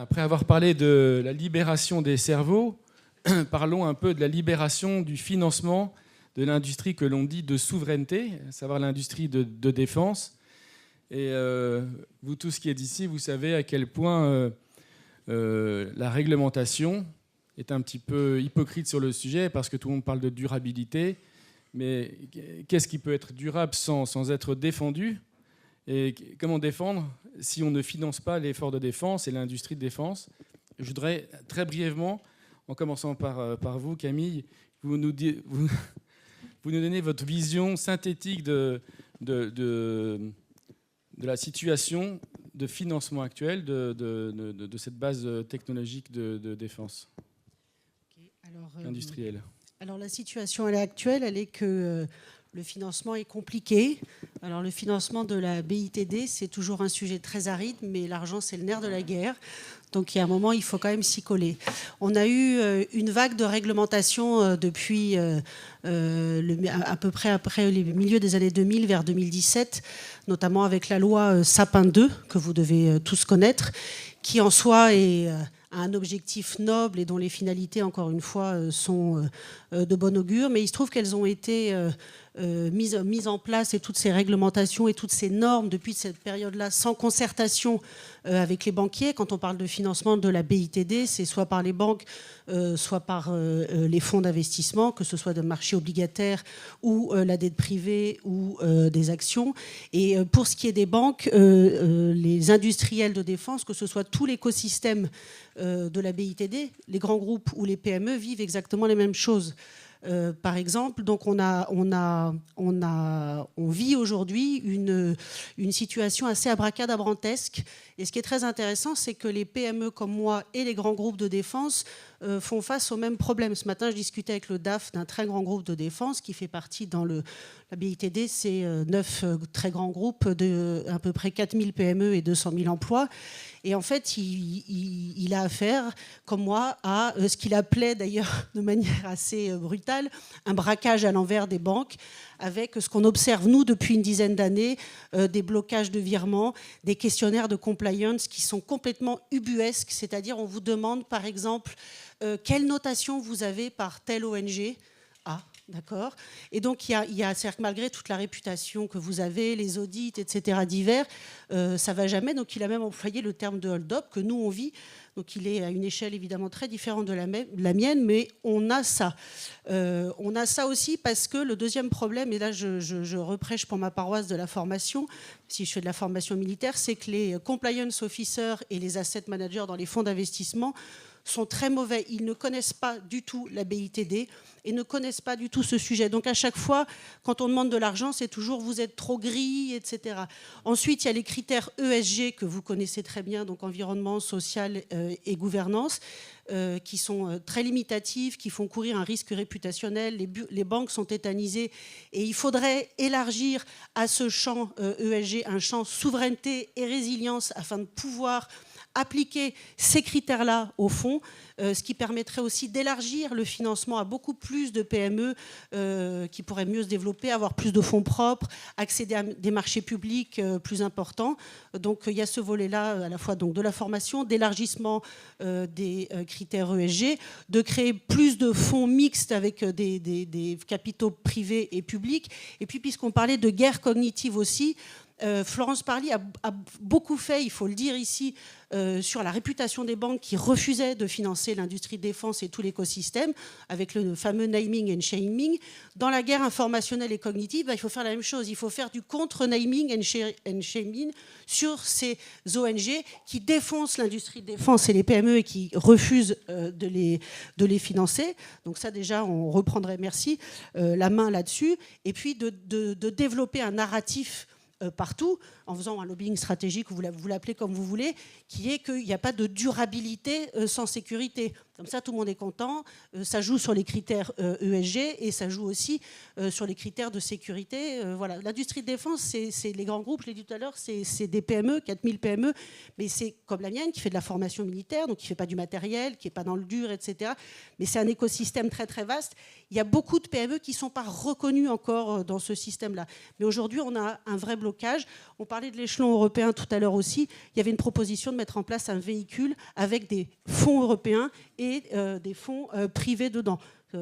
après avoir parlé de la libération des cerveaux, parlons un peu de la libération du financement de l'industrie que l'on dit de souveraineté, à savoir l'industrie de défense. Et vous tous qui êtes ici, vous savez à quel point la réglementation est un petit peu hypocrite sur le sujet, parce que tout le monde parle de durabilité. Mais qu'est-ce qui peut être durable sans être défendu ? Et comment défendre si on ne finance pas l'effort de défense et l'industrie de défense ? Je voudrais très brièvement, en commençant par vous, Camille, vous nous donnez votre vision synthétique de la situation de financement actuel de cette base technologique de défense industrielle. Alors la situation actuelle, elle est que le financement est compliqué. Alors le financement de la BITD, c'est toujours un sujet très aride, mais l'argent, c'est le nerf de la guerre. Donc il y a un moment, il faut quand même s'y coller. On a eu une vague de réglementation depuis à peu près après le milieu des années 2000 vers 2017, notamment avec la loi Sapin 2, que vous devez tous connaître, qui en soi a un objectif noble et dont les finalités, encore une fois, sont de bon augure. Mais il se trouve qu'elles ont été mises en place, et toutes ces réglementations et toutes ces normes depuis cette période-là, sans concertation avec les banquiers. Quand on parle de financement de la BITD, c'est soit par les banques, soit par les fonds d'investissement, que ce soit de marché obligataire ou la dette privée ou des actions. Et pour ce qui est des banques, les industriels de défense, que ce soit tout l'écosystème de la BITD, les grands groupes ou les PME vivent exactement les mêmes choses. Par exemple, donc on vit aujourd'hui une situation assez abracadabrantesque. Et ce qui est très intéressant, c'est que les PME comme moi et les grands groupes de défense font face aux mêmes problèmes. Ce matin, je discutais avec le DAF d'un très grand groupe de défense qui fait partie dans la BITD, c'est 9 très grands groupes de à peu près 4000 PME et 200 000 emplois. Et en fait, il a affaire, comme moi, à ce qu'il appelait d'ailleurs de manière assez brutale, un braquage à l'envers des banques, avec ce qu'on observe, nous, depuis une dizaine d'années, des blocages de virements, des questionnaires de compliance qui sont complètement ubuesques, c'est-à-dire on vous demande, par exemple, quelle notation vous avez par telle ONG. Ah, d'accord. Et donc, c'est-à-dire que malgré toute la réputation que vous avez, les audits, etc., divers, ça ne va jamais. Donc, il a même employé le terme de hold-up que nous, on vit. Donc, il est à une échelle évidemment très différente de la mienne, mais on a ça. On a ça aussi parce que le deuxième problème, et là, je reprêche pour ma paroisse de la formation, si je fais de la formation militaire, c'est que les compliance officers et les asset managers dans les fonds d'investissement sont très mauvais. Ils ne connaissent pas du tout la BITD et ne connaissent pas du tout ce sujet. Donc à chaque fois, quand on demande de l'argent, c'est toujours vous êtes trop gris, etc. Ensuite, il y a les critères ESG que vous connaissez très bien, donc environnement, social et gouvernance, qui sont très limitatifs, qui font courir un risque réputationnel. Les banques sont tétanisées et il faudrait élargir à ce champ ESG un champ souveraineté et résilience afin de pouvoir appliquer ces critères-là au fond, ce qui permettrait aussi d'élargir le financement à beaucoup plus de PME qui pourraient mieux se développer, avoir plus de fonds propres, accéder à des marchés publics plus importants. Donc il y a ce volet-là à la fois donc, de la formation, d'élargissement des critères ESG, de créer plus de fonds mixtes avec des capitaux privés et publics. Et puis puisqu'on parlait de guerre cognitive aussi, Florence Parly a beaucoup fait, il faut le dire ici, sur la réputation des banques qui refusaient de financer l'industrie de défense et tout l'écosystème, avec le fameux naming and shaming. Dans la guerre informationnelle et cognitive, il faut faire la même chose. Il faut faire du contre-naming and shaming sur ces ONG qui défoncent l'industrie de défense et les PME et qui refusent de les financer. Donc ça, déjà, on reprendrait, merci, la main là-dessus. Et puis de développer un narratif partout, en faisant un lobbying stratégique, vous l'appelez comme vous voulez, qui est qu'il n'y a pas de durabilité sans sécurité. Comme ça, tout le monde est content. Ça joue sur les critères ESG et ça joue aussi sur les critères de sécurité. Voilà. L'industrie de défense, c'est les grands groupes, je l'ai dit tout à l'heure, c'est des PME, 4000 PME, mais c'est comme la mienne qui fait de la formation militaire, donc qui ne fait pas du matériel, qui n'est pas dans le dur, etc. Mais c'est un écosystème très très vaste. Il y a beaucoup de PME qui ne sont pas reconnues encore dans ce système-là. Mais aujourd'hui, on a un vrai blocage. On parlait de l'échelon européen tout à l'heure aussi. Il y avait une proposition de mettre en place un véhicule avec des fonds européens et des fonds privés dedans.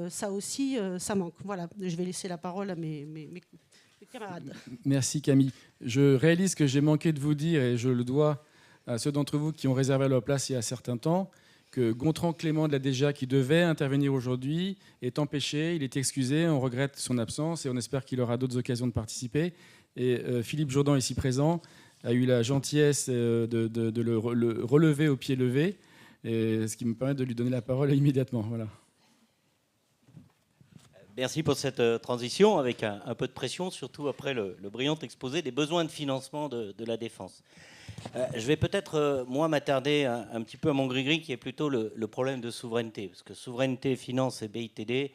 Ça aussi, ça manque. Voilà, je vais laisser la parole à mes camarades. Merci Camille. Je réalise que j'ai manqué de vous dire, et je le dois à ceux d'entre vous qui ont réservé leur place il y a un certain temps, que Gontran Clément de la DGA, qui devait intervenir aujourd'hui, est empêché, il est excusé, on regrette son absence et on espère qu'il aura d'autres occasions de participer. Et Philippe Jourdan, ici présent, a eu la gentillesse de le relever au pied levé, et ce qui me permet de lui donner la parole immédiatement. Voilà. Merci pour cette transition, avec un peu de pression, surtout après le brillant exposé des besoins de financement de la défense. Je vais peut-être, moi, m'attarder un petit peu à mon gris-gris, qui est plutôt le problème de souveraineté. Parce que souveraineté, finance et BITD,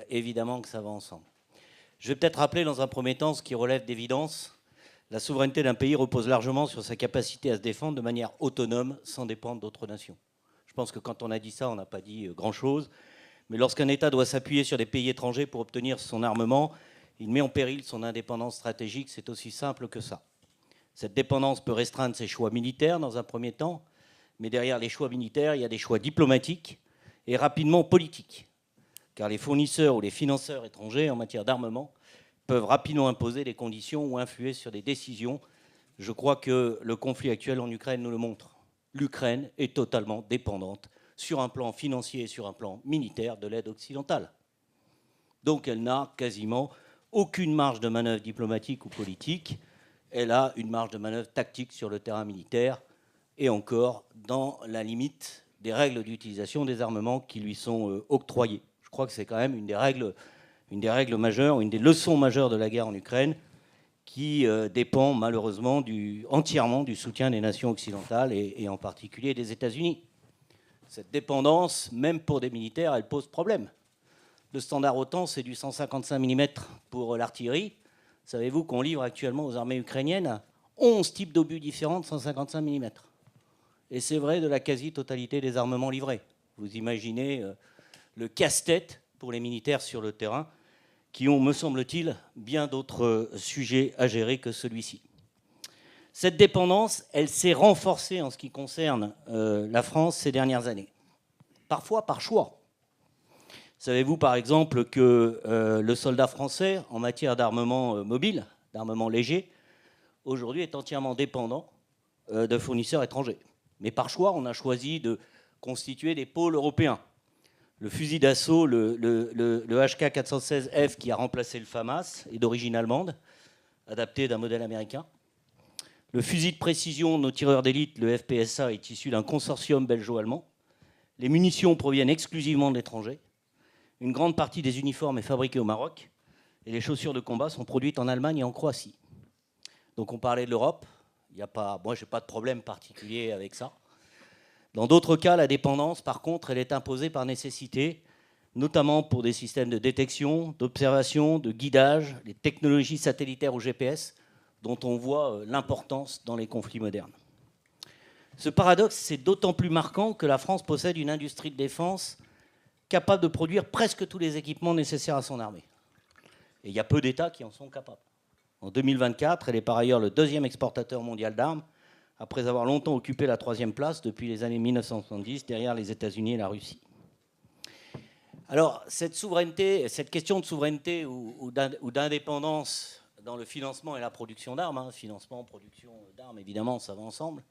évidemment que ça va ensemble. Je vais peut-être rappeler dans un premier temps ce qui relève d'évidence. La souveraineté d'un pays repose largement sur sa capacité à se défendre de manière autonome, sans dépendre d'autres nations. Je pense que quand on a dit ça, on n'a pas dit grand-chose. Mais lorsqu'un État doit s'appuyer sur des pays étrangers pour obtenir son armement, il met en péril son indépendance stratégique. C'est aussi simple que ça. Cette dépendance peut restreindre ses choix militaires dans un premier temps, mais derrière les choix militaires, il y a des choix diplomatiques et rapidement politiques. Car les fournisseurs ou les financeurs étrangers en matière d'armement peuvent rapidement imposer des conditions ou influer sur des décisions. Je crois que le conflit actuel en Ukraine nous le montre. L'Ukraine est totalement dépendante sur un plan financier et sur un plan militaire de l'aide occidentale. Donc elle n'a quasiment aucune marge de manœuvre diplomatique ou politique. Elle a une marge de manœuvre tactique sur le terrain militaire et encore dans la limite des règles d'utilisation des armements qui lui sont octroyées. Je crois que c'est quand même une des règles majeures, une des leçons majeures de la guerre en Ukraine qui dépend malheureusement entièrement du soutien des nations occidentales et en particulier des États-Unis. Cette dépendance, même pour des militaires, elle pose problème. Le standard OTAN, c'est du 155 mm pour l'artillerie. Savez-vous qu'on livre actuellement aux armées ukrainiennes 11 types d'obus différents de 155 mm. Et c'est vrai de la quasi-totalité des armements livrés. Vous imaginez le casse-tête pour les militaires sur le terrain, qui ont, me semble-t-il, bien d'autres sujets à gérer que celui-ci. Cette dépendance, elle s'est renforcée en ce qui concerne la France ces dernières années. Parfois par choix. Savez-vous par exemple que le soldat français, en matière d'armement mobile, d'armement léger, aujourd'hui est entièrement dépendant de fournisseurs étrangers. Mais par choix, on a choisi de constituer des pôles européens. Le fusil d'assaut, le HK416F qui a remplacé le FAMAS, est d'origine allemande, adapté d'un modèle américain. Le fusil de précision de nos tireurs d'élite, le FPSA, est issu d'un consortium belgeo-allemand. Les munitions proviennent exclusivement de l'étranger. Une grande partie des uniformes est fabriquée au Maroc. Et les chaussures de combat sont produites en Allemagne et en Croatie. Donc on parlait de l'Europe. Moi, je n'ai pas de problème particulier avec ça. Dans d'autres cas, la dépendance, par contre, elle est imposée par nécessité, notamment pour des systèmes de détection, d'observation, de guidage, les technologies satellitaires ou GPS, dont on voit l'importance dans les conflits modernes. Ce paradoxe, c'est d'autant plus marquant que la France possède une industrie de défense capable de produire presque tous les équipements nécessaires à son armée. Et il y a peu d'États qui en sont capables. En 2024, elle est par ailleurs le deuxième exportateur mondial d'armes, après avoir longtemps occupé la troisième place depuis les années 1970, derrière les États-Unis et la Russie. Alors, cette question de souveraineté ou d'indépendance dans le financement et la production d'armes, financement, production d'armes, évidemment, ça va ensemble,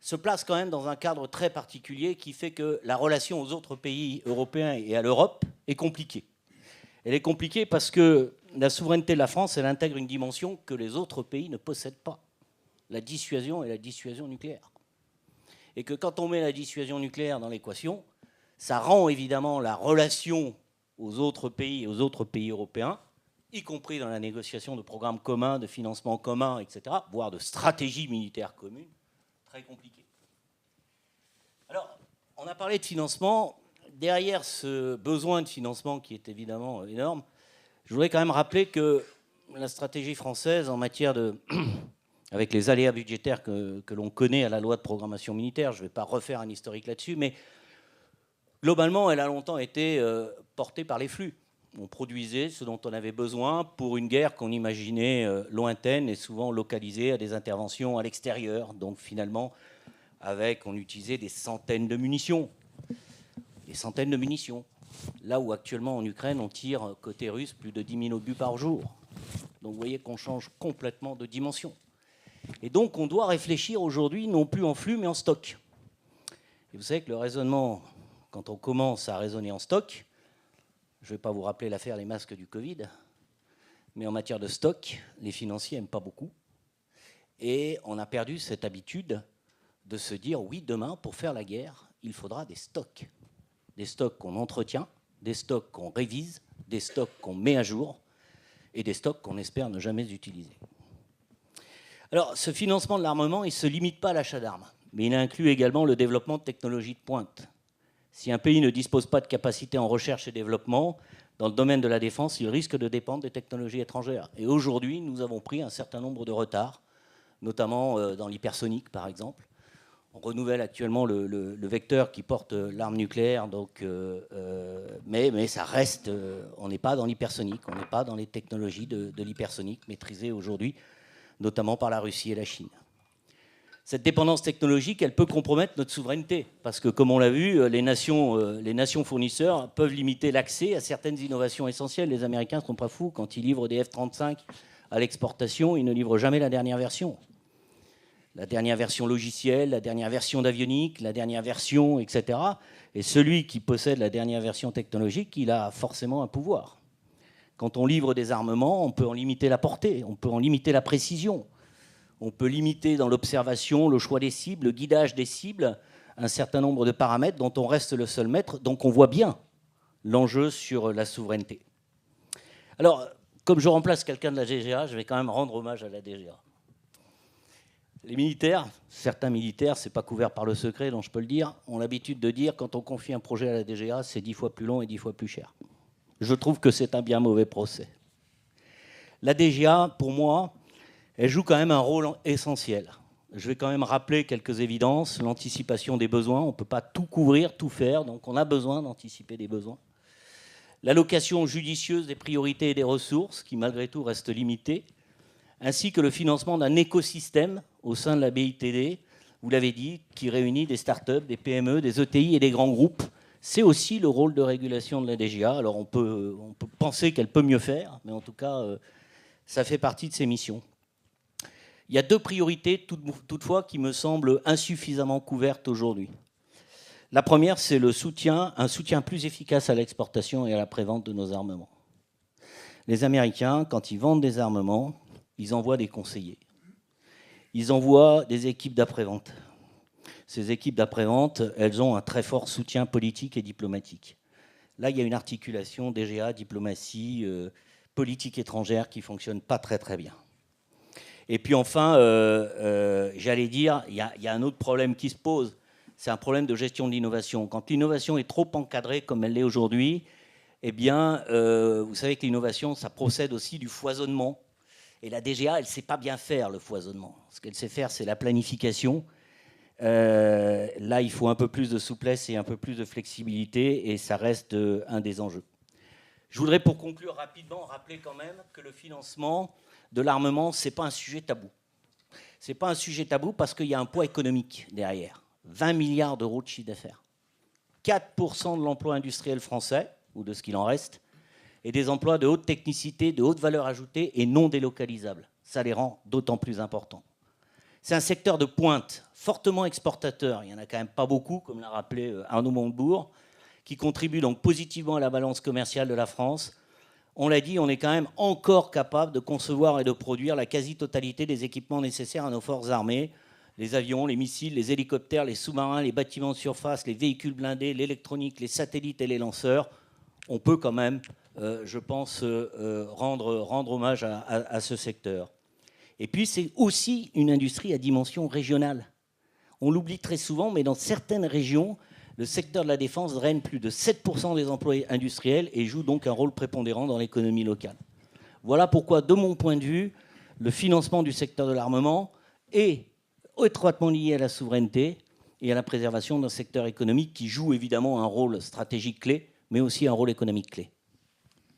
se place quand même dans un cadre très particulier qui fait que la relation aux autres pays européens et à l'Europe est compliquée. Elle est compliquée parce que la souveraineté de la France, elle intègre une dimension que les autres pays ne possèdent pas. La dissuasion et la dissuasion nucléaire. Et que quand on met la dissuasion nucléaire dans l'équation, ça rend évidemment la relation aux autres pays européens, y compris dans la négociation de programmes communs, de financement commun, etc., voire de stratégies militaires communes, très compliquée. Alors, on a parlé de financement. Derrière ce besoin de financement qui est évidemment énorme, je voudrais quand même rappeler que la stratégie française en matière de... avec les aléas budgétaires que l'on connaît à la loi de programmation militaire, je ne vais pas refaire un historique là-dessus, mais globalement, elle a longtemps été portée par les flux. On produisait ce dont on avait besoin pour une guerre qu'on imaginait lointaine et souvent localisée à des interventions à l'extérieur. Donc finalement, on utilisait des centaines de munitions. Des centaines de munitions. Là où actuellement en Ukraine, on tire côté russe plus de 10 000 obus par jour. Donc vous voyez qu'on change complètement de dimension. Et donc on doit réfléchir aujourd'hui non plus en flux mais en stock. Et vous savez que le raisonnement, quand on commence à raisonner en stock, je ne vais pas vous rappeler l'affaire des masques du Covid, mais en matière de stock, les financiers n'aiment pas beaucoup. Et on a perdu cette habitude de se dire, oui, demain, pour faire la guerre, il faudra des stocks. Des stocks qu'on entretient, des stocks qu'on révise, des stocks qu'on met à jour et des stocks qu'on espère ne jamais utiliser. Alors, ce financement de l'armement, il ne se limite pas à l'achat d'armes, mais il inclut également le développement de technologies de pointe. Si un pays ne dispose pas de capacités en recherche et développement, dans le domaine de la défense, il risque de dépendre des technologies étrangères. Et aujourd'hui, nous avons pris un certain nombre de retards, notamment dans l'hypersonique, par exemple. On renouvelle actuellement le vecteur qui porte l'arme nucléaire, donc, mais ça reste, on n'est pas dans l'hypersonique, on n'est pas dans les technologies de l'hypersonique maîtrisées aujourd'hui, notamment par la Russie et la Chine. Cette dépendance technologique, elle peut compromettre notre souveraineté, parce que, comme on l'a vu, les nations fournisseurs peuvent limiter l'accès à certaines innovations essentielles. Les Américains ne sont pas fous, quand ils livrent des F-35 à l'exportation, ils ne livrent jamais la dernière version. La dernière version logicielle, la dernière version d'avionique, la dernière version, etc. Et celui qui possède la dernière version technologique, il a forcément un pouvoir. Quand on livre des armements, on peut en limiter la portée, on peut en limiter la précision, on peut limiter dans l'observation, le choix des cibles, le guidage des cibles, un certain nombre de paramètres dont on reste le seul maître. Donc on voit bien l'enjeu sur la souveraineté. Alors, comme je remplace quelqu'un de la DGA, je vais quand même rendre hommage à la DGA. Les militaires, certains militaires, c'est pas couvert par le secret, donc je peux le dire, ont l'habitude de dire quand on confie un projet à la DGA, c'est 10 fois plus long et 10 fois plus cher. Je trouve que c'est un bien mauvais procès. La DGA, pour moi, elle joue quand même un rôle essentiel. Je vais quand même rappeler quelques évidences. L'anticipation des besoins, on ne peut pas tout couvrir, tout faire, donc on a besoin d'anticiper des besoins. L'allocation judicieuse des priorités et des ressources, qui malgré tout reste limitée, ainsi que le financement d'un écosystème au sein de la BITD, vous l'avez dit, qui réunit des startups, des PME, des ETI et des grands groupes. C'est aussi le rôle de régulation de la DGA. Alors on peut penser qu'elle peut mieux faire, mais en tout cas, ça fait partie de ses missions. Il y a deux priorités, toutefois, qui me semblent insuffisamment couvertes aujourd'hui. La première, c'est un soutien plus efficace à l'exportation et à la prévente de nos armements. Les Américains, quand ils vendent des armements, ils envoient des conseillers. Ils envoient des équipes d'après-vente. Ces équipes d'après-vente, elles ont un très fort soutien politique et diplomatique. Là, il y a une articulation DGA, diplomatie, politique étrangère qui ne fonctionne pas très très bien. Et puis enfin, j'allais dire, il y a un autre problème qui se pose, c'est un problème de gestion de l'innovation. Quand l'innovation est trop encadrée comme elle l'est aujourd'hui, eh bien, vous savez que l'innovation, ça procède aussi du foisonnement. Et la DGA, elle ne sait pas bien faire le foisonnement. Ce qu'elle sait faire, c'est la planification. Là, il faut un peu plus de souplesse et un peu plus de flexibilité, et ça reste un des enjeux. Je voudrais, pour conclure rapidement, rappeler quand même que le financement de l'armement, ce n'est pas un sujet tabou. Ce n'est pas un sujet tabou parce qu'il y a un poids économique derrière. 20 milliards d'euros de chiffre d'affaires. 4% de l'emploi industriel français, ou de ce qu'il en reste, et des emplois de haute technicité, de haute valeur ajoutée et non délocalisables. Ça les rend d'autant plus importants. C'est un secteur de pointe, fortement exportateur. Il n'y en a quand même pas beaucoup, comme l'a rappelé Arnaud Montebourg, qui contribue donc positivement à la balance commerciale de la France. On l'a dit, on est quand même encore capable de concevoir et de produire la quasi-totalité des équipements nécessaires à nos forces armées. Les avions, les missiles, les hélicoptères, les sous-marins, les bâtiments de surface, les véhicules blindés, l'électronique, les satellites et les lanceurs. On peut quand même, je pense, rendre hommage à ce secteur. Et puis, c'est aussi une industrie à dimension régionale. On l'oublie très souvent, mais dans certaines régions, le secteur de la défense draine plus de 7% des emplois industriels et joue donc un rôle prépondérant dans l'économie locale. Voilà pourquoi, de mon point de vue, le financement du secteur de l'armement est étroitement lié à la souveraineté et à la préservation d'un secteur économique qui joue évidemment un rôle stratégique clé, mais aussi un rôle économique clé.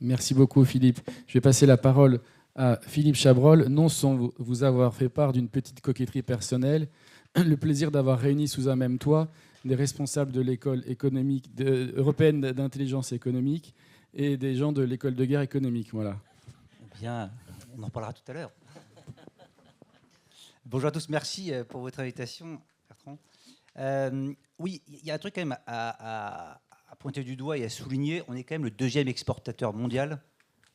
Merci beaucoup, Philippe. Je vais passer la parole à Philippe Chabrol, non sans vous avoir fait part d'une petite coquetterie personnelle, le plaisir d'avoir réuni sous un même toit des responsables de l'école européenne d'intelligence économique et des gens de l'école de guerre économique. Voilà. Eh bien, on en parlera tout à l'heure. Bonjour à tous, merci pour votre invitation, Bertrand. Oui, il y a un truc quand même à pointer du doigt et à souligner. On est quand même le deuxième exportateur mondial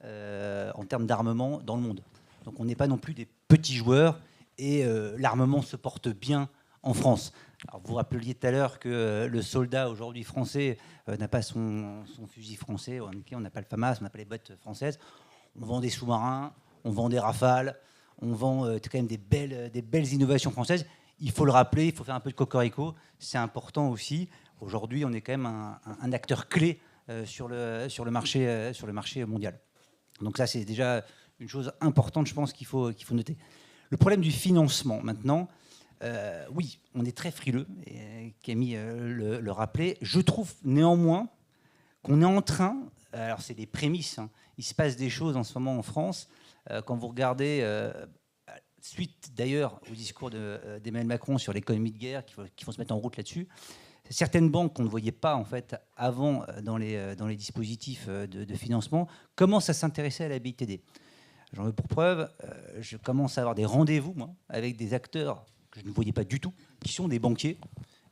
en termes d'armement dans le monde. Donc on n'est pas non plus des petits joueurs et l'armement se porte bien en France. Alors, vous rappeliez tout à l'heure que le soldat aujourd'hui français n'a pas son fusil français, on n'a pas le FAMAS, on n'a pas les bottes françaises. On vend des sous-marins, on vend des Rafales, on vend quand même des belles innovations françaises. Il faut le rappeler, il faut faire un peu de cocorico, c'est important aussi. Aujourd'hui, on est quand même un acteur clé sur le marché mondial. Donc ça, c'est déjà une chose importante, je pense, qu'il faut noter. Le problème du financement, maintenant, oui, on est très frileux, et Camille le rappelait. Je trouve néanmoins qu'on est en train, alors c'est des prémices, hein, il se passe des choses en ce moment en France, quand vous regardez, suite d'ailleurs au discours d'Emmanuel Macron sur l'économie de guerre, qu'il faut se mettre en route là-dessus, certaines banques qu'on ne voyait pas en fait avant dans les dispositifs de financement commencent à s'intéresser à la BITD. J'en veux pour preuve, je commence à avoir des rendez-vous moi, avec des acteurs que je ne voyais pas du tout, qui sont des banquiers,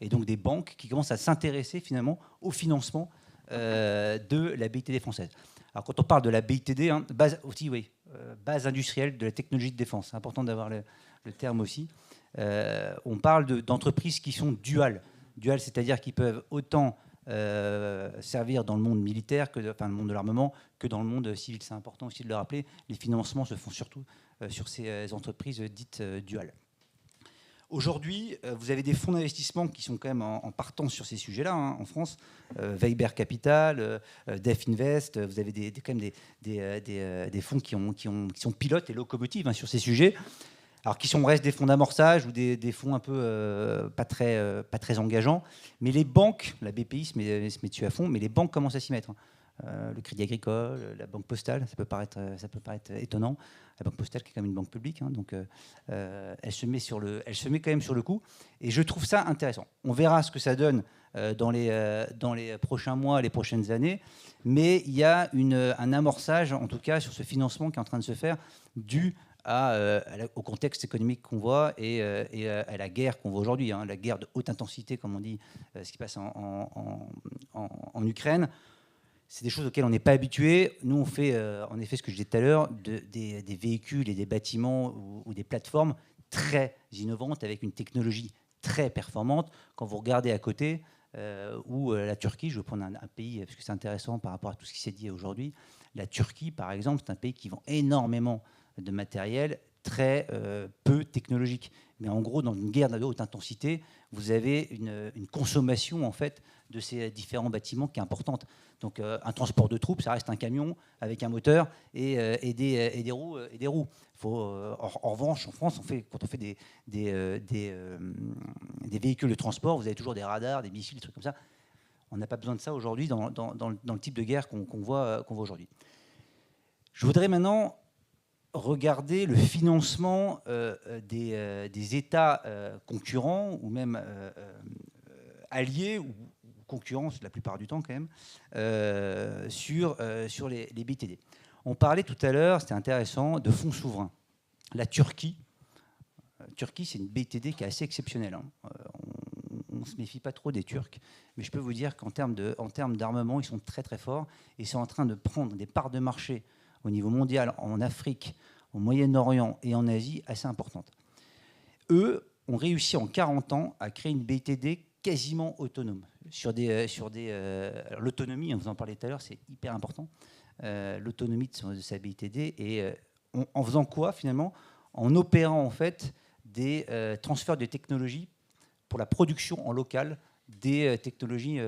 et donc des banques qui commencent à s'intéresser finalement au financement de la BITD française. Alors quand on parle de la BITD, hein, base industrielle de la technologie de défense, c'est important d'avoir le terme aussi, on parle d'entreprises qui sont duales. Duales, c'est-à-dire qui peuvent autant servir dans le monde militaire, le monde de l'armement, que dans le monde civil. C'est important aussi de le rappeler. Les financements se font surtout sur ces entreprises dites duales. Aujourd'hui, vous avez des fonds d'investissement qui sont quand même en partance sur ces sujets-là, hein, en France. Weber Capital, Def Invest, vous avez quand même des fonds qui sont pilotes et locomotives hein, sur ces sujets. Alors qui restent des fonds d'amorçage ou des fonds un peu pas très engageants. Mais les banques, la BPI se met dessus à fond, mais les banques commencent à s'y mettre. Le Crédit Agricole, la Banque Postale, ça peut paraître étonnant. La Banque Postale qui est quand même une banque publique, hein, donc elle se met quand même sur le coup. Et je trouve ça intéressant. On verra ce que ça donne dans les prochains mois, les prochaines années. Mais il y a un amorçage, en tout cas, sur ce financement qui est en train de se faire, dû au contexte économique qu'on voit et à la guerre qu'on voit aujourd'hui, hein, la guerre de haute intensité, comme on dit, ce qui passe en Ukraine. C'est des choses auxquelles on n'est pas habitué. Nous, on fait en effet ce que je disais tout à l'heure, des véhicules et des bâtiments ou des plateformes très innovantes avec une technologie très performante. Quand vous regardez à côté, ou la Turquie, je vais prendre un pays parce que c'est intéressant par rapport à tout ce qui s'est dit aujourd'hui. La Turquie, par exemple, c'est un pays qui vend énormément de matériel très peu technologique. Mais en gros, dans une guerre de haute intensité, vous avez une consommation en fait de ces différents bâtiments qui est importante. Donc un transport de troupes, ça reste un camion avec un moteur et des roues. En revanche, en France, quand on fait des véhicules de transport, vous avez toujours des radars, des missiles, des trucs comme ça. On n'a pas besoin de ça aujourd'hui dans le type de guerre qu'on voit aujourd'hui. Je voudrais maintenant regarder le financement des États concurrents ou même alliés ou concurrents la plupart du temps quand même sur les BITD. On parlait tout à l'heure, c'était intéressant, de fonds souverains. La Turquie, c'est une BITD qui est assez exceptionnelle. Hein. On ne se méfie pas trop des Turcs, mais je peux vous dire qu'en termes d'armement, ils sont très très forts et ils sont en train de prendre des parts de marché au niveau mondial, en Afrique, au Moyen-Orient et en Asie, assez importantes. Eux ont réussi en 40 ans à créer une BITD quasiment autonome. L'autonomie, on vous en parlait tout à l'heure, c'est hyper important. L'autonomie de sa BITD. Et en faisant quoi, finalement? En opérant, en fait, des transferts de technologies pour la production en local des technologies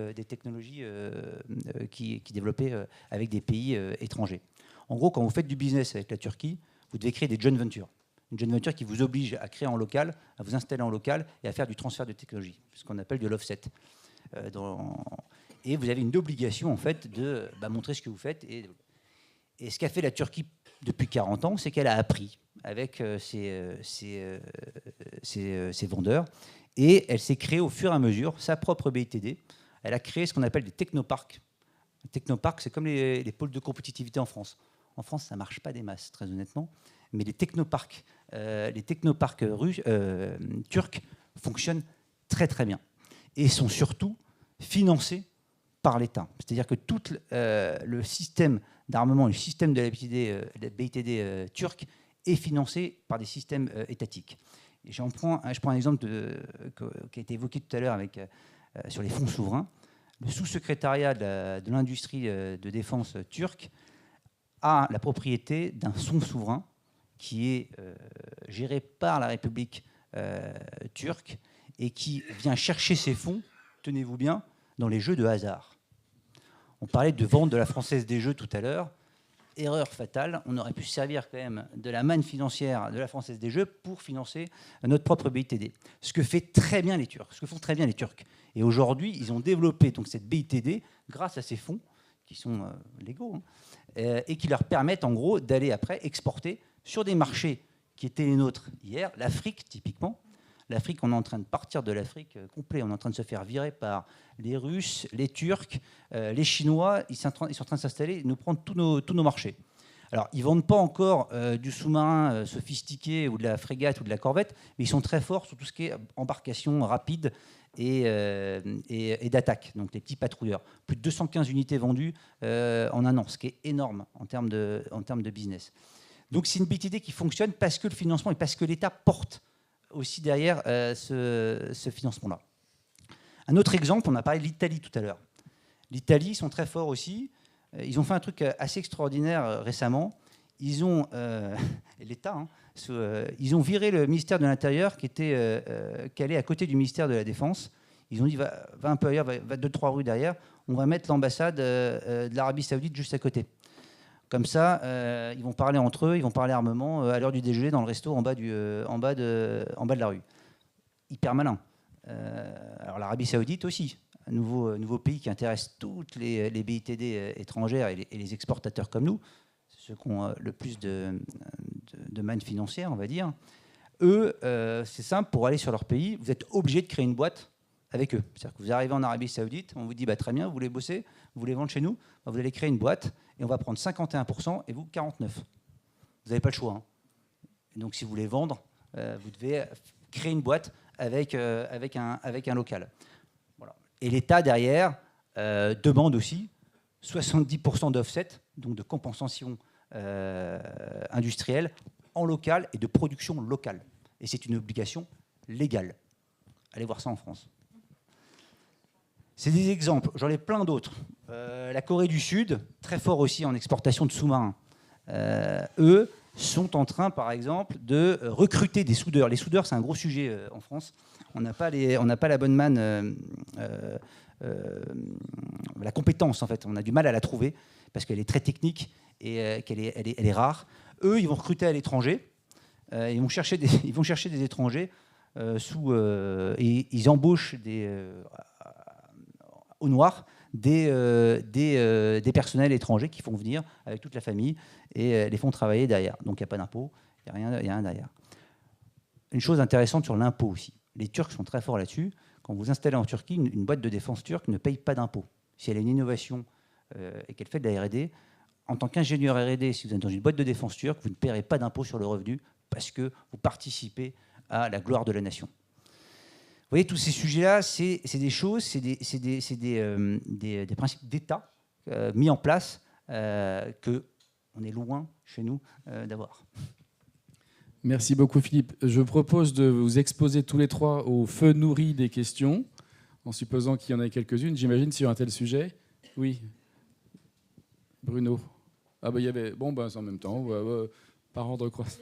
qui développaient avec des pays étrangers. En gros, quand vous faites du business avec la Turquie, vous devez créer des joint ventures. Une joint venture qui vous oblige à créer en local, à vous installer en local et à faire du transfert de technologie, ce qu'on appelle de l'offset. Et vous avez une obligation en fait de montrer ce que vous faites. Et ce qu'a fait la Turquie depuis 40 ans, c'est qu'elle a appris avec ses vendeurs et elle s'est créée au fur et à mesure sa propre BITD. Elle a créé ce qu'on appelle des technoparks. Les technoparks, c'est comme les pôles de compétitivité en France. En France, ça ne marche pas des masses, très honnêtement. Mais les technoparks turcs fonctionnent très très bien et sont surtout financés par l'État. C'est-à-dire que tout le système d'armement, le système de la BITD turque est financé par des systèmes étatiques. Et je prends un exemple qui a été évoqué tout à l'heure sur les fonds souverains. Le sous-secrétariat de l'industrie de défense turque a la propriété d'un fonds souverain qui est géré par la République turque et qui vient chercher ses fonds, tenez-vous bien, dans les jeux de hasard. On parlait de vente de la Française des Jeux tout à l'heure. Erreur fatale, on aurait pu se servir quand même de la manne financière de la Française des Jeux pour financer notre propre BITD. Ce que font très bien les Turcs. Et aujourd'hui, ils ont développé donc cette BITD grâce à ces fonds qui sont légaux et qui leur permettent en gros d'aller après exporter sur des marchés qui étaient les nôtres hier, l'Afrique typiquement. L'Afrique, on est en train de partir de l'Afrique complet, on est en train de se faire virer par les Russes, les Turcs, les Chinois, ils sont en train de s'installer, de nous prendre tous nos marchés. Alors, ils ne vendent pas encore du sous-marin sophistiqué ou de la frégate ou de la corvette, mais ils sont très forts sur tout ce qui est embarcation rapide et d'attaque, donc les petits patrouilleurs. Plus de 215 unités vendues en un an, ce qui est énorme en termes de business. Donc c'est une BITD qui fonctionne parce que le financement et parce que l'État porte aussi derrière ce financement-là. Un autre exemple, on a parlé de l'Italie tout à l'heure. L'Italie, ils sont très forts aussi. Ils ont fait un truc assez extraordinaire récemment. Ils ont, l'État, ils ont viré le ministère de l'Intérieur qui allait à côté du ministère de la Défense. Ils ont dit, va un peu ailleurs, va 2-3 rues derrière. On va mettre l'ambassade de l'Arabie Saoudite juste à côté. Comme ça, ils vont parler entre eux, ils vont parler armement à l'heure du déjeuner dans le resto en bas de la rue. Hyper malin. Alors l'Arabie Saoudite aussi, un nouveau pays qui intéresse toutes les BITD étrangères et les exportateurs comme nous, ceux qui ont le plus de manne financière, on va dire. Eux, c'est simple, pour aller sur leur pays, vous êtes obligé de créer une boîte avec eux. C'est-à-dire que vous arrivez en Arabie Saoudite, on vous dit très bien, vous voulez bosser, vous voulez vendre chez nous, vous allez créer une boîte et on va prendre 51% et vous 49%. Vous n'avez pas le choix. Et donc si vous voulez vendre, vous devez créer une boîte avec un local. Voilà. Et l'État derrière demande aussi 70% d'offset, donc de compensation industrielle en local et de production locale. Et c'est une obligation légale. Allez voir ça en France. C'est des exemples, j'en ai plein d'autres. La Corée du Sud, très fort aussi en exportation de sous-marins. Eux sont en train, par exemple, de recruter des soudeurs. Les soudeurs, c'est un gros sujet en France. On n'a pas la bonne manne, la compétence, en fait. On a du mal à la trouver parce qu'elle est très technique et qu'elle est rare. Eux, ils vont recruter à l'étranger. Ils vont chercher des étrangers et ils embauchent au noir des personnels étrangers qui font venir avec toute la famille et les font travailler derrière. Donc il n'y a pas d'impôt, il n'y a rien derrière. Une chose intéressante sur l'impôt aussi. Les Turcs sont très forts là-dessus. Quand vous installez en Turquie, une boîte de défense turque ne paye pas d'impôt. Si elle a une innovation et qu'elle fait de la R&D, en tant qu'ingénieur R&D, si vous êtes dans une boîte de défense turque, vous ne paierez pas d'impôt sur le revenu parce que vous participez à la gloire de la nation. Vous voyez, tous ces sujets-là, c'est des choses, c'est des principes d'État mis en place qu'on est loin, chez nous, d'avoir. Merci beaucoup, Philippe. Je propose de vous exposer tous les trois au feu nourri des questions, en supposant qu'il y en ait quelques-unes, j'imagine, sur un tel sujet. Oui. Bruno. Ah il y avait... Bon, c'est en même temps. Par ordre croissant.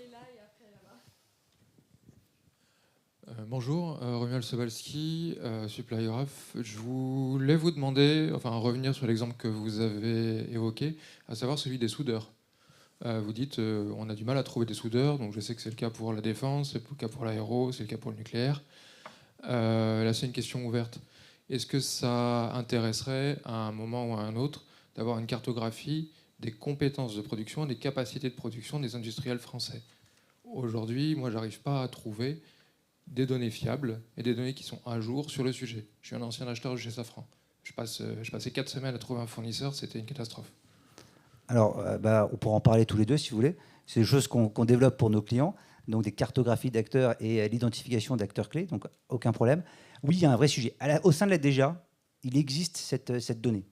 Bonjour, Romuald Sobalski, Supplier Of. Je voulais vous demander, enfin revenir sur l'exemple que vous avez évoqué, à savoir celui des soudeurs. Vous dites on a du mal à trouver des soudeurs, donc je sais que c'est le cas pour la défense, c'est le cas pour l'aéro, c'est le cas pour le nucléaire. Là, c'est une question ouverte. Est-ce que ça intéresserait à un moment ou à un autre d'avoir une cartographie des compétences de production, des capacités de production des industriels français? Aujourd'hui, moi, j'arrive pas à trouver des données fiables et des données qui sont à jour sur le sujet. Je suis un ancien acheteur chez Safran. Je passais 4 semaines à trouver un fournisseur, c'était une catastrophe. Alors, on pourra en parler tous les deux si vous voulez. C'est des choses qu'on développe pour nos clients, donc des cartographies d'acteurs et l'identification d'acteurs clés, donc aucun problème. Oui, il y a un vrai sujet. Au sein de la DGA, il existe cette donnée,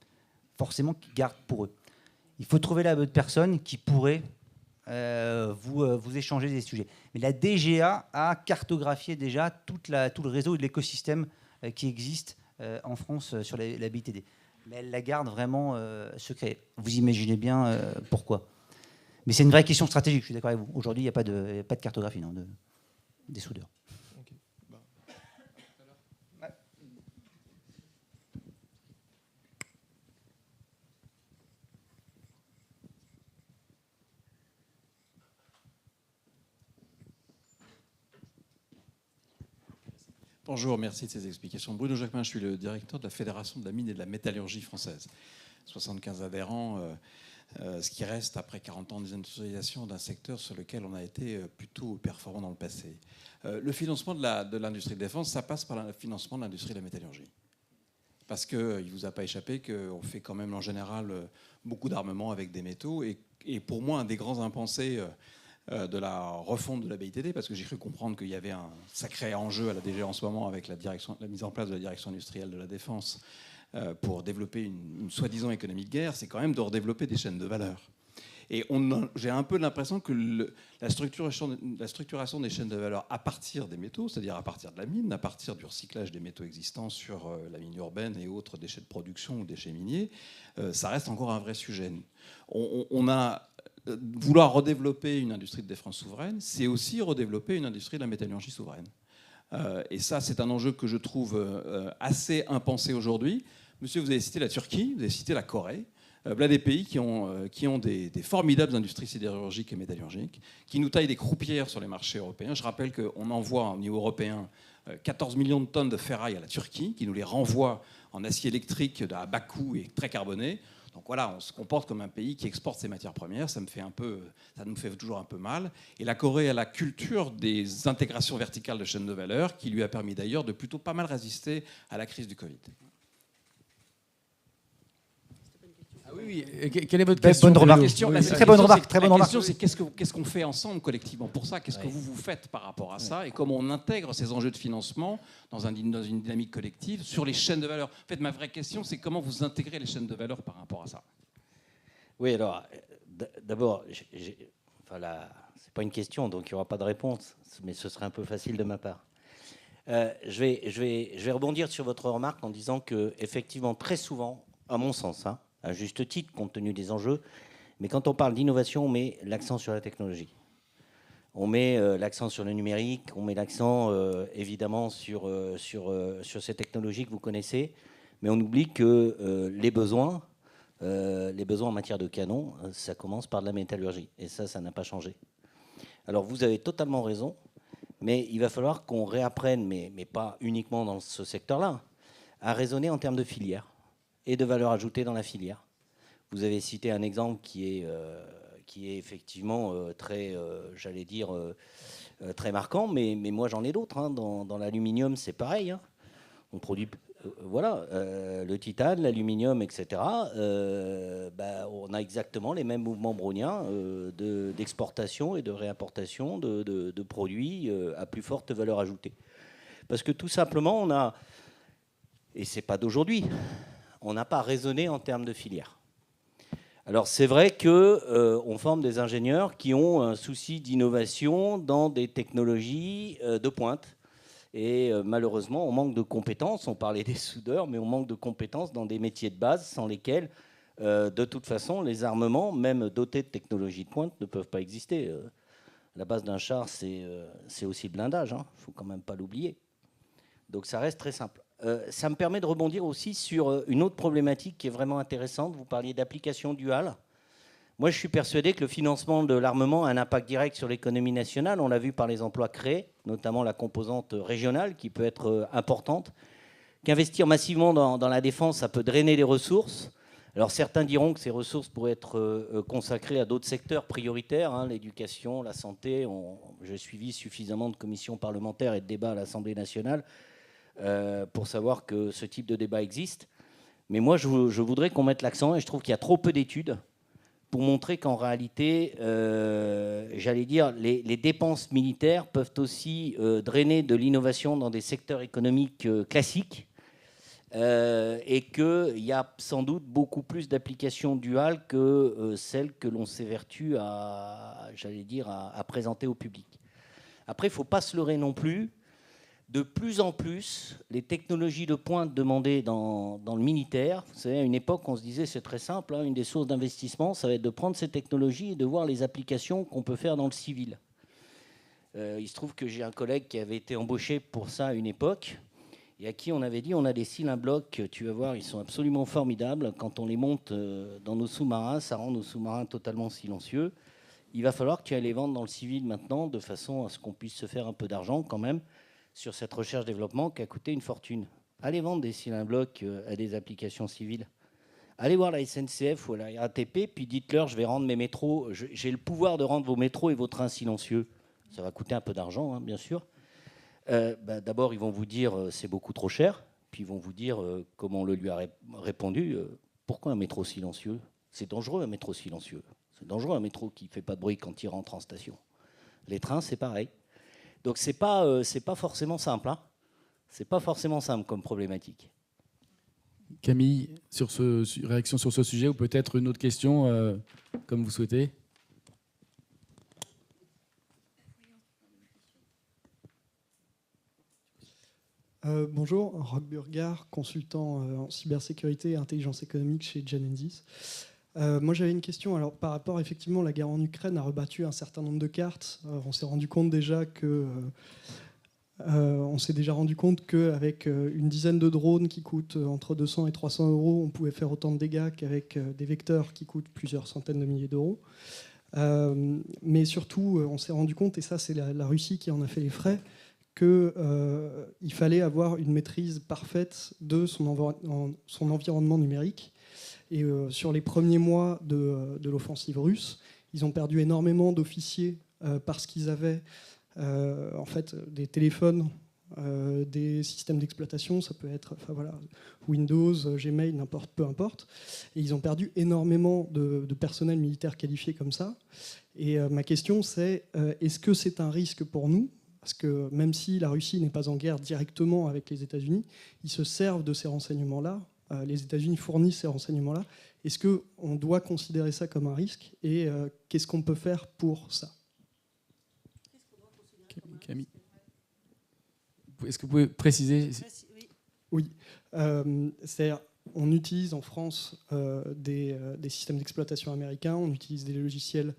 forcément qu'ils gardent pour eux. Il faut trouver la bonne personne qui pourrait vous échanger des sujets. Mais la DGA a cartographié déjà tout le réseau et l'écosystème qui existe en France sur la BITD. Mais elle la garde vraiment secret. Vous imaginez bien pourquoi. Mais c'est une vraie question stratégique, je suis d'accord avec vous. Aujourd'hui, il n'y a pas de cartographie des soudeurs. Okay. Bonjour, merci de ces explications. Bruno Jacquemin, je suis le directeur de la Fédération de la mine et de la métallurgie française. 75 adhérents, ce qui reste après 40 ans d'industrialisation d'un secteur sur lequel on a été plutôt performant dans le passé. Le financement de l'industrie de défense, ça passe par le financement de l'industrie de la métallurgie. Parce qu'il ne vous a pas échappé qu'on fait quand même en général beaucoup d'armements avec des métaux. Et pour moi, un des grands impensés de la refonte de la BITD, parce que j'ai cru comprendre qu'il y avait un sacré enjeu à la DG en ce moment avec la mise en place de la direction industrielle de la défense pour développer une soi-disant économie de guerre, c'est quand même de redévelopper des chaînes de valeur. Et j'ai un peu l'impression que la structuration des chaînes de valeur à partir des métaux, c'est-à-dire à partir de la mine, à partir du recyclage des métaux existants sur la mine urbaine et autres déchets de production ou déchets miniers, ça reste encore un vrai sujet. Vouloir redévelopper une industrie de défense souveraine, c'est aussi redévelopper une industrie de la métallurgie souveraine. Et ça, c'est un enjeu que je trouve assez impensé aujourd'hui. Monsieur, vous avez cité la Turquie, vous avez cité la Corée. Voilà des pays qui ont des formidables industries sidérurgiques et métallurgiques, qui nous taillent des croupières sur les marchés européens. Je rappelle qu'on envoie au niveau européen 14 millions de tonnes de ferraille à la Turquie, qui nous les renvoie en acier électrique à bas coût et très carboné. Donc voilà, on se comporte comme un pays qui exporte ses matières premières. Ça nous fait toujours un peu mal. Et la Corée a la culture des intégrations verticales de chaînes de valeur, qui lui a permis d'ailleurs de plutôt pas mal résister à la crise du Covid. Ah oui, quelle est votre question? Bonne remarque. Très bonne remarque. La question, c'est qu'est-ce qu'on fait ensemble collectivement pour ça? Qu'est-ce que vous faites par rapport à ça? Et comment on intègre ces enjeux de financement dans une dynamique collective sur les chaînes de valeur? En fait, ma vraie question, c'est comment vous intégrez les chaînes de valeur par rapport à ça? Oui, alors, d'abord, c'est pas une question, donc il n'y aura pas de réponse, mais ce serait un peu facile de ma part. Je vais rebondir sur votre remarque en disant que, effectivement, très souvent, à mon sens, à juste titre, compte tenu des enjeux, mais quand on parle d'innovation, on met l'accent sur la technologie. On met l'accent sur le numérique, on met l'accent évidemment sur ces technologies que vous connaissez, mais on oublie que les besoins en matière de canon, ça commence par de la métallurgie, et ça n'a pas changé. Alors vous avez totalement raison, mais il va falloir qu'on réapprenne, mais pas uniquement dans ce secteur-là, à raisonner en termes de filière et de valeur ajoutée dans la filière. Vous avez cité un exemple qui est effectivement très, très marquant, mais moi j'en ai d'autres. Dans l'aluminium, c'est pareil. On produit le titane, l'aluminium, etc. On a exactement les mêmes mouvements browniens d'exportation et de réimportation de produits à plus forte valeur ajoutée. Parce que tout simplement, on a, et c'est pas d'aujourd'hui, on n'a pas raisonné en termes de filière. Alors c'est vrai qu'on forme des ingénieurs qui ont un souci d'innovation dans des technologies de pointe. Et malheureusement, on manque de compétences. On parlait des soudeurs, mais on manque de compétences dans des métiers de base sans lesquels, de toute façon, les armements, même dotés de technologies de pointe, ne peuvent pas exister. La base d'un char, c'est aussi le blindage. Il ne faut quand même pas l'oublier. Donc ça reste très simple. Ça me permet de rebondir aussi sur une autre problématique qui est vraiment intéressante. Vous parliez d'application duale. Moi, je suis persuadé que le financement de l'armement a un impact direct sur l'économie nationale. On l'a vu par les emplois créés, notamment la composante régionale qui peut être importante. Qu'investir massivement dans la défense, ça peut drainer les ressources. Alors certains diront que ces ressources pourraient être consacrées à d'autres secteurs prioritaires, hein, l'éducation, la santé. J'ai suivi suffisamment de commissions parlementaires et de débats à l'Assemblée nationale pour savoir que ce type de débat existe. Mais moi, je voudrais qu'on mette l'accent, et je trouve qu'il y a trop peu d'études pour montrer qu'en réalité, j'allais dire, les dépenses militaires peuvent aussi drainer de l'innovation dans des secteurs économiques classiques, et qu'il y a sans doute beaucoup plus d'applications duales que celles que l'on s'évertue à présenter au public. Après, il ne faut pas se leurrer non plus. De plus en plus, les technologies de pointe demandées dans le militaire, vous savez, à une époque, on se disait, c'est très simple, hein, une des sources d'investissement, ça va être de prendre ces technologies et de voir les applications qu'on peut faire dans le civil. Il se trouve que j'ai un collègue qui avait été embauché pour ça à une époque, et à qui on avait dit, on a des cylindres blocs, tu vas voir, ils sont absolument formidables. Quand on les monte dans nos sous-marins, ça rend nos sous-marins totalement silencieux. Il va falloir que tu ailles les vendre dans le civil maintenant, de façon à ce qu'on puisse se faire un peu d'argent quand même sur cette recherche-développement qui a coûté une fortune. Allez vendre des cylindres blocs à des applications civiles. Allez voir la SNCF ou la RATP, puis dites-leur, je vais rendre mes métros, j'ai le pouvoir de rendre vos métros et vos trains silencieux. Ça va coûter un peu d'argent, hein, bien sûr. D'abord, ils vont vous dire c'est beaucoup trop cher, puis ils vont vous dire, comme on le lui a répondu, pourquoi un métro silencieux? C'est dangereux un métro silencieux. C'est dangereux un métro qui ne fait pas de bruit quand il rentre en station. Les trains, c'est pareil. Donc c'est pas forcément simple. Hein. C'est pas forcément simple comme problématique. Camille, réaction sur ce sujet ou peut-être une autre question, comme vous souhaitez. Bonjour, Roch Burgard, consultant en cybersécurité et intelligence économique chez Genesis. Moi j'avais une question. Alors, par rapport, effectivement, la guerre en Ukraine a rebattu un certain nombre de cartes. On s'est rendu compte déjà qu'avec une dizaine de drones qui coûtent entre 200 et 300 euros, on pouvait faire autant de dégâts qu'avec des vecteurs qui coûtent plusieurs centaines de milliers d'euros. Mais surtout, on s'est rendu compte, et ça c'est la Russie qui en a fait les frais, qu'il fallait avoir une maîtrise parfaite de son environnement numérique. Et sur les premiers mois de l'offensive russe, ils ont perdu énormément d'officiers parce qu'ils avaient en fait des téléphones, des systèmes d'exploitation, ça peut être Windows, Gmail, peu importe. Et ils ont perdu énormément de personnel militaire qualifié comme ça. Et ma question c'est, est-ce que c'est un risque pour nous ? Parce que même si la Russie n'est pas en guerre directement avec les États-Unis, ils se servent de ces renseignements-là. Les États-Unis fournissent ces renseignements-là. Est-ce qu'on doit considérer ça comme un risque ? Et qu'est-ce qu'on peut faire pour ça ? Camille, est-ce que vous pouvez préciser ? Oui. C'est-à-dire, on utilise en France des systèmes d'exploitation américains, on utilise des logiciels,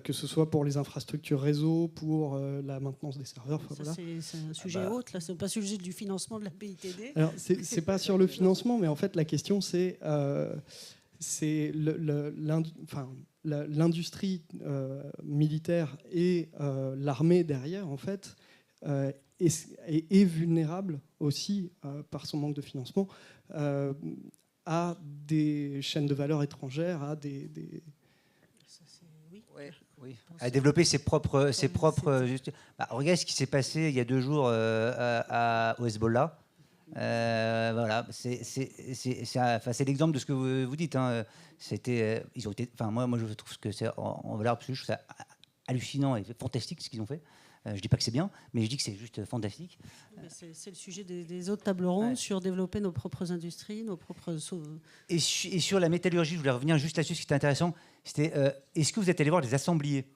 que ce soit pour les infrastructures réseau, pour la maintenance des serveurs. Voilà. C'est un sujet autre, là, c'est pas le sujet du financement de la BITD. Alors, c'est pas sur le financement, mais en fait, la question, c'est l'industrie militaire et l'armée derrière, en fait, est vulnérable aussi, par son manque de financement, à des chaînes de valeur étrangères, à des... Oui. À développer ses propres. Regardez ce qui s'est passé il y a 2 jours au Hezbollah. Voilà, c'est l'exemple de ce que vous dites. Hein. Ils ont été. Moi, je trouve que c'est en valeur absolue, je trouve ça hallucinant et fantastique ce qu'ils ont fait. Je dis pas que c'est bien, mais je dis que c'est juste fantastique. C'est le sujet des autres tables rondes, sur développer nos propres industries, nos propres... Et sur la métallurgie, je voulais revenir juste là-dessus, ce qui était intéressant, c'était est-ce que vous êtes allé voir des assembliers ?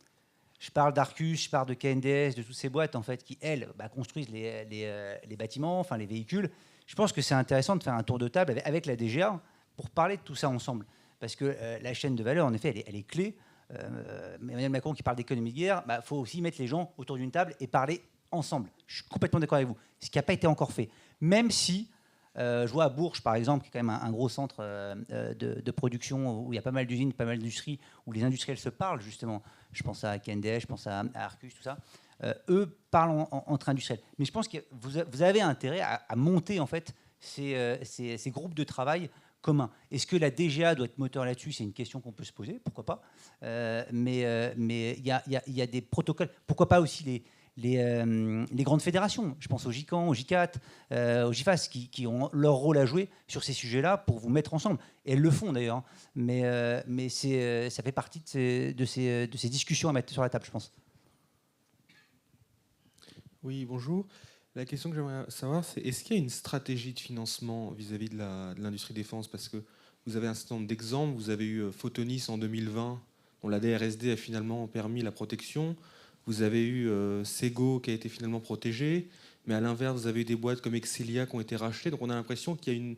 Je parle d'Arcus, je parle de KNDS, de toutes ces boîtes en fait, qui, elles, construisent les bâtiments, enfin les véhicules. Je pense que c'est intéressant de faire un tour de table avec la DGA pour parler de tout ça ensemble. Parce que la chaîne de valeur, en effet, elle est clé. Emmanuel Macron qui parle d'économie de guerre, faut aussi mettre les gens autour d'une table et parler ensemble. Je suis complètement d'accord avec vous. Ce qui n'a pas été encore fait. même si je vois à Bourges, par exemple, qui est quand même un gros centre de production où il y a pas mal d'usines, pas mal d'industries, où les industriels se parlent justement. Je pense à KNDS, je pense à Arcus, tout ça. Eux parlent entre industriels. Mais je pense que vous avez intérêt à monter en fait ces groupes de travail communs. Est-ce que la DGA doit être moteur là-dessus? C'est une question qu'on peut se poser, pourquoi pas. Mais il y a des protocoles. Pourquoi pas aussi les grandes fédérations? Je pense au GICAN, au GICAT, au GIFAS, qui ont leur rôle à jouer sur ces sujets-là pour vous mettre ensemble. Et elles le font d'ailleurs. Mais ça fait partie de ces discussions à mettre sur la table, je pense. Oui, bonjour. La question que j'aimerais savoir, c'est est-ce qu'il y a une stratégie de financement vis-à-vis de l'industrie défense? Parce que vous avez un certain nombre d'exemples. Vous avez eu Photonis en 2020, dont la DRSD a finalement permis la protection. Vous avez eu Sego qui a été finalement protégé. Mais à l'inverse, vous avez eu des boîtes comme Excelia qui ont été rachetées. Donc on a l'impression qu'il y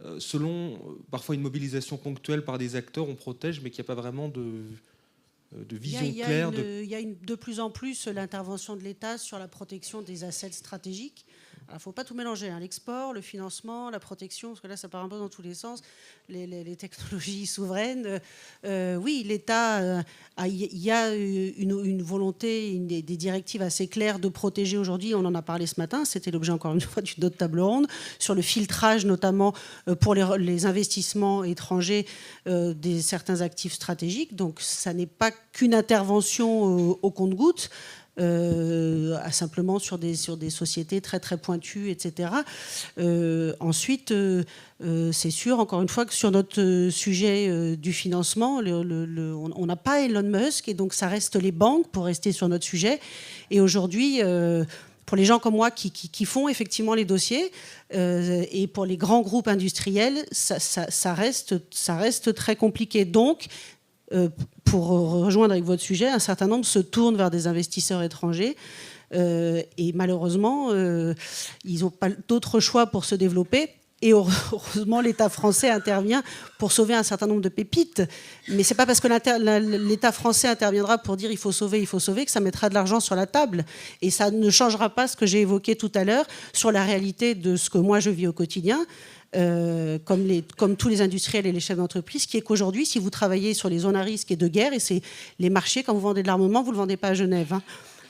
a selon parfois une mobilisation ponctuelle par des acteurs, on protège, mais qu'il n'y a pas vraiment de vision claire. Il y a de plus en plus l'intervention de l'État sur la protection des assets stratégiques. Il ne faut pas tout mélanger, hein. L'export, le financement, la protection, parce que là, ça part un peu dans tous les sens, les technologies souveraines. Oui, l'État, il y a une volonté, des directives assez claires de protéger aujourd'hui. On en a parlé ce matin, c'était l'objet encore une fois d'une autre table ronde, sur le filtrage notamment pour les investissements étrangers des certains actifs stratégiques. Donc, ça n'est pas qu'une intervention au compte-gouttes. Simplement sur des sociétés très très pointues, etc. Ensuite, c'est sûr, encore une fois, que sur notre sujet du financement, on n'a pas Elon Musk, et donc ça reste les banques, pour rester sur notre sujet. Et aujourd'hui, pour les gens comme moi qui font effectivement les dossiers, et pour les grands groupes industriels, ça reste très compliqué. Donc, pour rejoindre avec votre sujet, un certain nombre se tournent vers des investisseurs étrangers et malheureusement, ils n'ont pas d'autre choix pour se développer. Et heureusement, l'État français intervient pour sauver un certain nombre de pépites. Mais ce n'est pas parce que l'État français interviendra pour dire il faut sauver, que ça mettra de l'argent sur la table. Et ça ne changera pas ce que j'ai évoqué tout à l'heure sur la réalité de ce que moi je vis au quotidien. Comme tous les industriels et les chefs d'entreprise, qui est qu'aujourd'hui, si vous travaillez sur les zones à risque et de guerre, et c'est les marchés, quand vous vendez de l'armement, vous ne le vendez pas à Genève. Hein.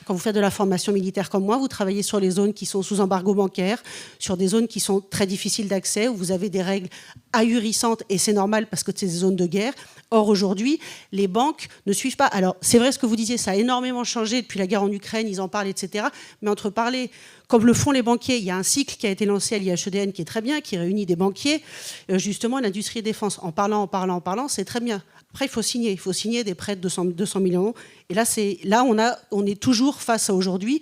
Quand vous faites de la formation militaire comme moi, vous travaillez sur les zones qui sont sous embargo bancaire, sur des zones qui sont très difficiles d'accès, où vous avez des règles ahurissantes, et c'est normal parce que c'est des zones de guerre. Or, aujourd'hui, les banques ne suivent pas. Alors, c'est vrai ce que vous disiez, ça a énormément changé depuis la guerre en Ukraine, ils en parlent, etc. Mais entre parler, comme le font les banquiers, il y a un cycle qui a été lancé à l'IHEDN qui est très bien, qui réunit des banquiers, justement, l'industrie et défense. En parlant, c'est très bien. Après, il faut signer des prêts de 200 millions. Et là, on est toujours face à aujourd'hui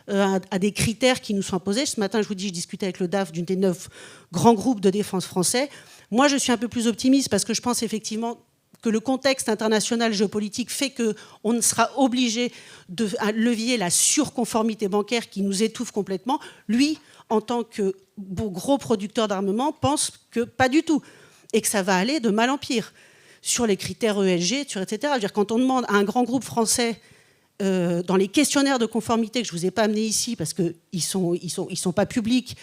à des critères qui nous sont imposés. Ce matin, je vous dis, je discutais avec le DAF d'une des 9 grands groupes de défense français. Moi, je suis un peu plus optimiste parce que je pense effectivement que le contexte international géopolitique fait qu'on sera obligé de levier la surconformité bancaire qui nous étouffe complètement. Lui, en tant que gros producteur d'armement, pense que pas du tout et que ça va aller de mal en pire sur les critères ESG, etc. Je veux dire, quand on demande à un grand groupe français dans les questionnaires de conformité que je ne vous ai pas amenés ici parce qu'ils ne sont pas publics,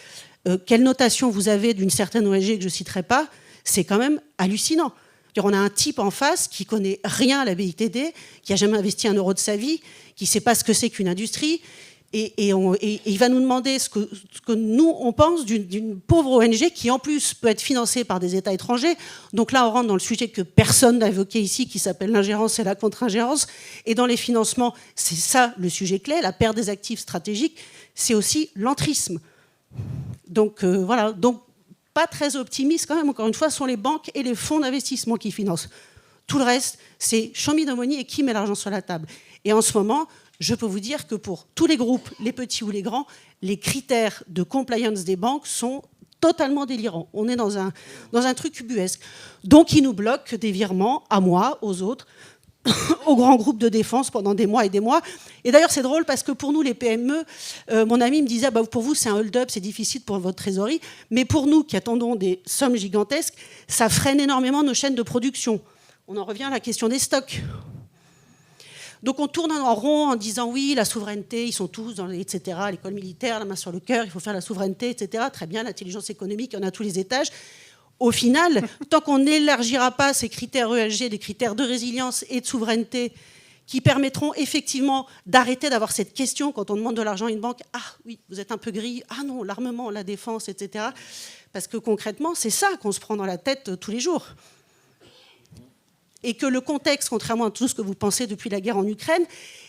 quelle notation vous avez d'une certaine OSG que je ne citerai pas, c'est quand même hallucinant. On a un type en face qui connaît rien à la BITD, qui n'a jamais investi un euro de sa vie, qui ne sait pas ce que c'est qu'une industrie, et il va nous demander ce que nous, on pense d'une pauvre ONG qui, en plus, peut être financée par des États étrangers. Donc là, on rentre dans le sujet que personne n'a évoqué ici, qui s'appelle l'ingérence et la contre-ingérence. Et dans les financements, c'est ça le sujet clé, la perte des actifs stratégiques, c'est aussi l'entrisme. Donc voilà, donc pas très optimiste quand même, encore une fois, sont les banques et les fonds d'investissement qui financent. Tout le reste, c'est show me the money et qui met l'argent sur la table. Et en ce moment, je peux vous dire que pour tous les groupes, les petits ou les grands, les critères de compliance des banques sont totalement délirants. On est dans un truc ubuesque. Donc, ils nous bloquent des virements à moi, aux autres, aux grands groupes de défense pendant des mois et des mois. Et d'ailleurs, c'est drôle parce que pour nous, les PME, mon ami me disait, pour vous, c'est un hold-up, c'est difficile pour votre trésorerie. Mais pour nous, qui attendons des sommes gigantesques, ça freine énormément nos chaînes de production. On en revient à la question des stocks. Donc on tourne en rond en disant oui, la souveraineté, ils sont tous dans etc. L'école militaire, la main sur le cœur, il faut faire la souveraineté, etc. Très bien, l'intelligence économique, il y en a à tous les étages. Au final, tant qu'on n'élargira pas ces critères ESG, des critères de résilience et de souveraineté, qui permettront effectivement d'arrêter d'avoir cette question quand on demande de l'argent à une banque. Ah oui, vous êtes un peu gris. Ah non, l'armement, la défense, etc. Parce que concrètement, c'est ça qu'on se prend dans la tête tous les jours. Et que le contexte, contrairement à tout ce que vous pensez depuis la guerre en Ukraine,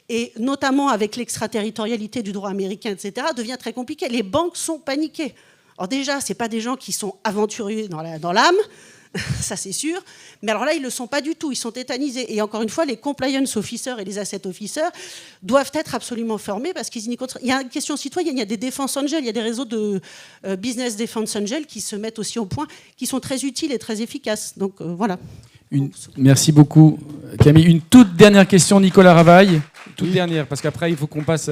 et notamment avec l'extraterritorialité du droit américain, etc., devient très compliqué. Les banques sont paniquées. Alors déjà, ce n'est pas des gens qui sont aventuriers dans l'âme, ça c'est sûr, mais alors là, ils ne le sont pas du tout, ils sont tétanisés. Et encore une fois, les compliance officers et les asset officers doivent être absolument formés parce qu'il y a une question citoyenne, il y a des défense angels, il y a des réseaux de business defense angels qui se mettent aussi au point, qui sont très utiles et très efficaces. Donc voilà. Merci beaucoup, Camille. Une toute dernière question, Nicolas Ravaille. Toute dernière, parce qu'après, il faut qu'on passe...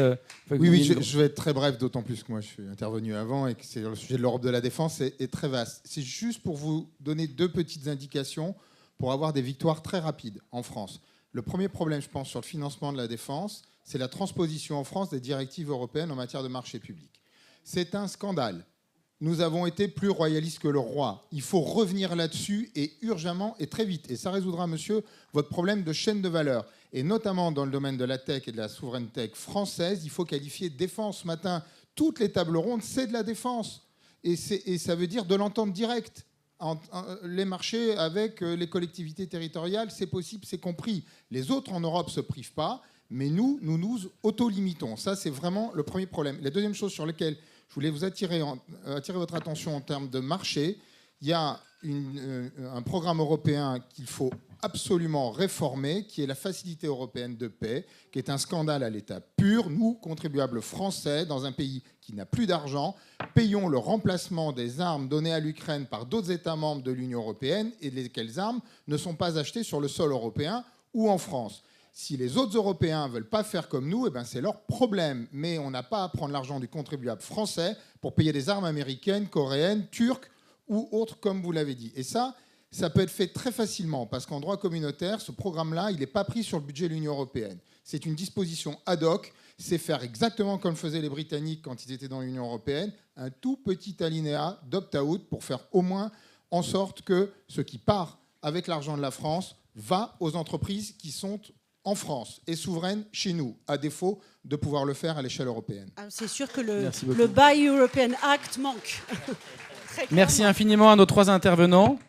Oui, je vais être très bref, d'autant plus que moi, je suis intervenu avant et que le sujet de l'Europe de la défense est très vaste. C'est juste pour vous donner 2 petites indications pour avoir des victoires très rapides en France. Le premier problème, je pense, sur le financement de la défense, c'est la transposition en France des directives européennes en matière de marché public. C'est un scandale. Nous avons été plus royalistes que le roi. Il faut revenir là-dessus et urgemment et très vite. Et ça résoudra, monsieur, votre problème de chaîne de valeur. Et notamment dans le domaine de la tech et de la souveraineté française, il faut qualifier défense. Ce matin, toutes les tables rondes, c'est de la défense. Et ça veut dire de l'entente directe. Les marchés avec les collectivités territoriales, c'est possible, c'est compris. Les autres en Europe ne se privent pas, mais nous auto-limitons. Ça, c'est vraiment le premier problème. La deuxième chose sur laquelle je voulais vous attirer votre attention en termes de marché, il y a un programme européen qu'il faut absolument réformer, qui est la Facilité européenne de paix, qui est un scandale à l'état pur. Nous, contribuables français, dans un pays qui n'a plus d'argent, payons le remplacement des armes données à l'Ukraine par d'autres États membres de l'Union européenne et lesquelles armes ne sont pas achetées sur le sol européen ou en France. Si les autres Européens ne veulent pas faire comme nous, eh ben c'est leur problème. Mais on n'a pas à prendre l'argent du contribuable français pour payer des armes américaines, coréennes, turques ou autres, comme vous l'avez dit. Et ça peut être fait très facilement, parce qu'en droit communautaire, ce programme-là, il n'est pas pris sur le budget de l'Union européenne. C'est une disposition ad hoc, c'est faire exactement comme faisaient les Britanniques quand ils étaient dans l'Union européenne, un tout petit alinéa d'opt-out pour faire au moins en sorte que ce qui part avec l'argent de la France va aux entreprises qui sont en France et souveraines chez nous, à défaut de pouvoir le faire à l'échelle européenne. C'est sûr que le Buy European Act manque. Merci infiniment à nos 3 intervenants.